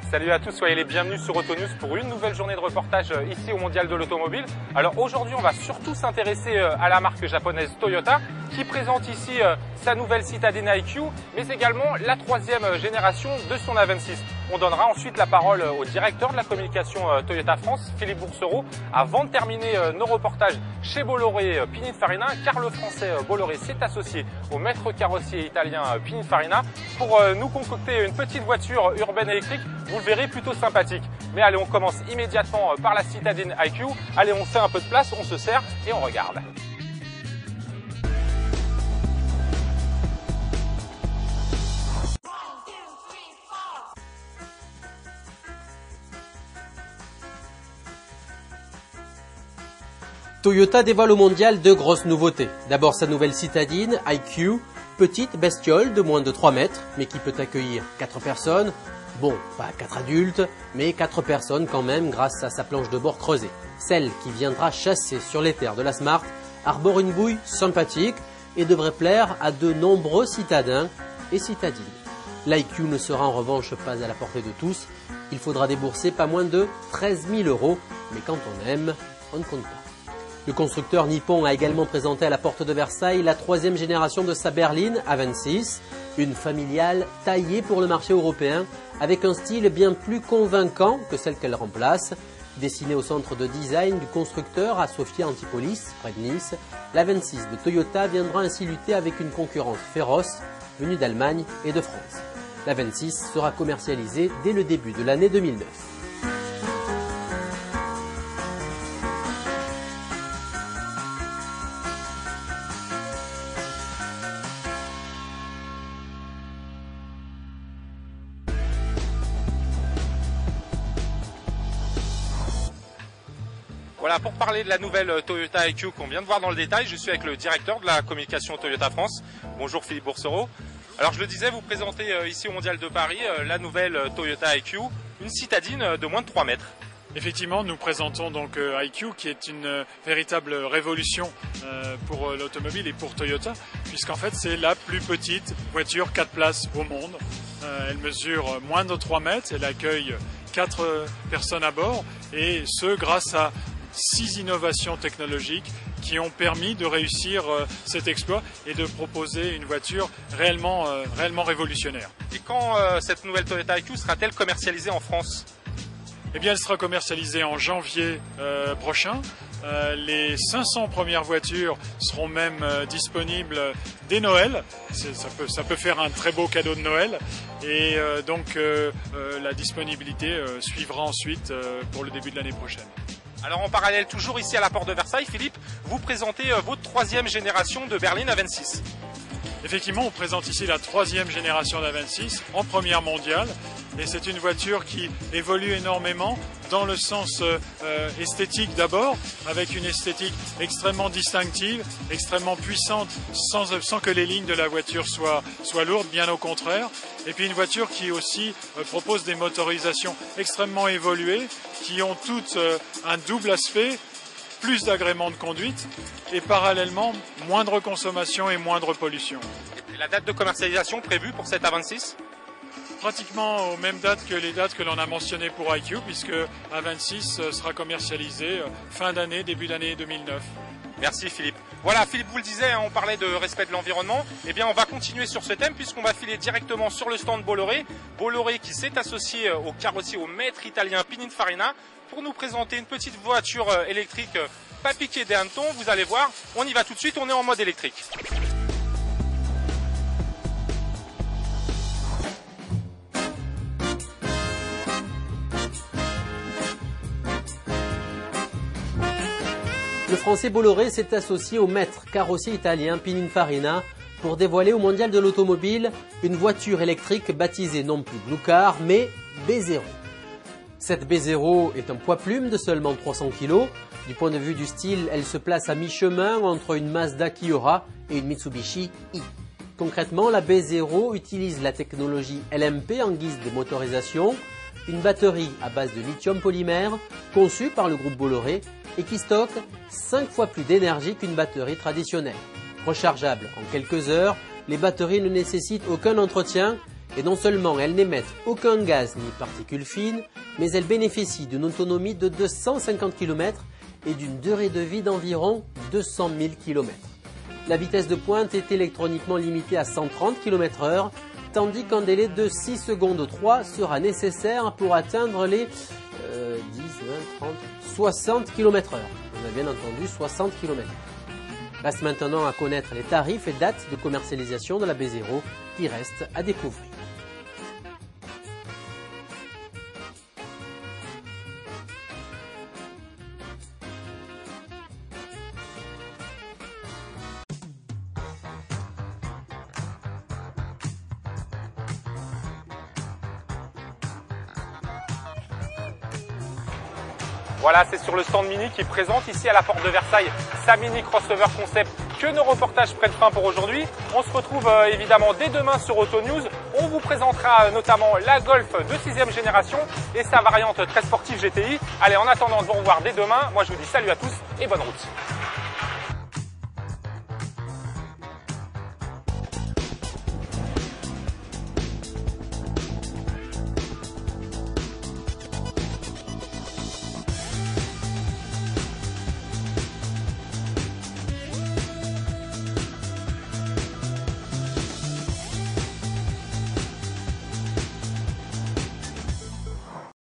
Salut à tous, soyez les bienvenus sur Autonews pour une nouvelle journée de reportage ici au Mondial de l'Automobile. Alors aujourd'hui, on va surtout s'intéresser à la marque japonaise Toyota qui présente ici sa nouvelle citadine IQ, mais également la troisième génération de son A26. On donnera ensuite la parole au directeur de la communication Toyota France, Philippe Boursereau, avant de terminer nos reportages chez Bolloré Pininfarina, car le français Bolloré s'est associé au maître carrossier italien Pininfarina pour nous concocter une petite voiture urbaine électrique. Vous le verrez, plutôt sympathique. Mais allez, on commence immédiatement par la citadine IQ. Allez, on fait un peu de place, on se serre et on regarde. Toyota dévoile au mondial deux grosses nouveautés. D'abord sa nouvelle citadine IQ, petite bestiole de moins de 3 mètres, mais qui peut accueillir 4 personnes. Bon, pas 4 adultes, mais 4 personnes quand même grâce à sa planche de bord creusée. Celle qui viendra chasser sur les terres de la Smart arbore une bouille sympathique et devrait plaire à de nombreux citadins et citadines. L'IQ ne sera en revanche pas à la portée de tous. Il faudra débourser pas moins de 13 000 €, mais quand on aime, on ne compte pas. Le constructeur nippon a également présenté à la porte de Versailles la troisième génération de sa berline A26, une familiale taillée pour le marché européen avec un style bien plus convaincant que celle qu'elle remplace. Destinée au centre de design du constructeur à Sophia Antipolis, près de Nice, l'A26 de Toyota viendra ainsi lutter avec une concurrence féroce venue d'Allemagne et de France. L'A26 sera commercialisée dès le début de l'année 2009. Voilà, pour parler de la nouvelle Toyota IQ qu'on vient de voir dans le détail, je suis avec le directeur de la communication Toyota France. Bonjour Philippe Boursereau. Alors je le disais, vous présentez ici au Mondial de Paris la nouvelle Toyota IQ, une citadine de moins de 3 mètres. Effectivement, nous présentons donc IQ qui est une véritable révolution pour l'automobile et pour Toyota, puisqu'en fait c'est la plus petite voiture 4 places au monde. Elle mesure moins de 3 mètres, elle accueille 4 personnes à bord et ce grâce à 6 innovations technologiques qui ont permis de réussir cet exploit et de proposer une voiture réellement révolutionnaire. Et quand cette nouvelle Toyota IQ sera-t-elle commercialisée en France ? Eh bien, elle sera commercialisée en janvier prochain. Les 500 premières voitures seront même disponibles dès Noël. Ça peut faire un très beau cadeau de Noël. Et donc la disponibilité suivra ensuite pour le début de l'année prochaine. Alors en parallèle, toujours ici à la porte de Versailles, Philippe, vous présentez votre troisième génération de berline A26. Effectivement, on présente ici la troisième génération d'A26 en première mondiale. Et c'est une voiture qui évolue énormément dans le sens esthétique d'abord, avec une esthétique extrêmement distinctive, extrêmement puissante, sans que les lignes de la voiture soient lourdes, bien au contraire. Et puis une voiture qui aussi propose des motorisations extrêmement évoluées, qui ont toutes un double aspect, plus d'agréments de conduite et parallèlement moindre consommation et moindre pollution. Et la date de commercialisation prévue pour cette A26 ? Pratiquement aux mêmes dates que les dates que l'on a mentionnées pour IQ, puisque A26 sera commercialisé fin d'année, début d'année 2009. Merci Philippe. Voilà, Philippe vous le disait, on parlait de respect de l'environnement. Eh bien, on va continuer sur ce thème puisqu'on va filer directement sur le stand Bolloré. Bolloré qui s'est associé au carrossier, au maître italien Pininfarina pour nous présenter une petite voiture électrique pas piquée des hannetons. Vous allez voir, on y va tout de suite, on est en mode électrique. Le français Bolloré s'est associé au maître carrossier italien Pininfarina pour dévoiler au mondial de l'automobile une voiture électrique baptisée non plus Blue Car mais B0. Cette B0 est un poids plume de seulement 300 kg. Du point de vue du style, elle se place à mi-chemin entre une Mazda Kiora et une Mitsubishi i. Concrètement, la B0 utilise la technologie LMP en guise de motorisation, une batterie à base de lithium polymère conçue par le groupe Bolloré et qui stocke 5 fois plus d'énergie qu'une batterie traditionnelle. Rechargeable en quelques heures, les batteries ne nécessitent aucun entretien Et non seulement elles n'émettent aucun gaz ni particules fines, mais elles bénéficient d'une autonomie de 250 km et d'une durée de vie d'environ 200 000 km. La vitesse de pointe est électroniquement limitée à 130 km/h, tandis qu'un délai de 6 secondes 3 sera nécessaire pour atteindre les 60 km/h. On a bien entendu 60 km. Reste maintenant à connaître les tarifs et dates de commercialisation de la B0 qui restent à découvrir. Voilà, c'est sur le stand Mini qui présente ici à la porte de Versailles sa Mini Crossover Concept que nos reportages prennent fin pour aujourd'hui. On se retrouve évidemment dès demain sur Auto News. On vous présentera notamment la Golf de 6e génération et sa variante très sportive GTI. Allez, en attendant de vous revoir dès demain, moi je vous dis salut à tous et bonne route.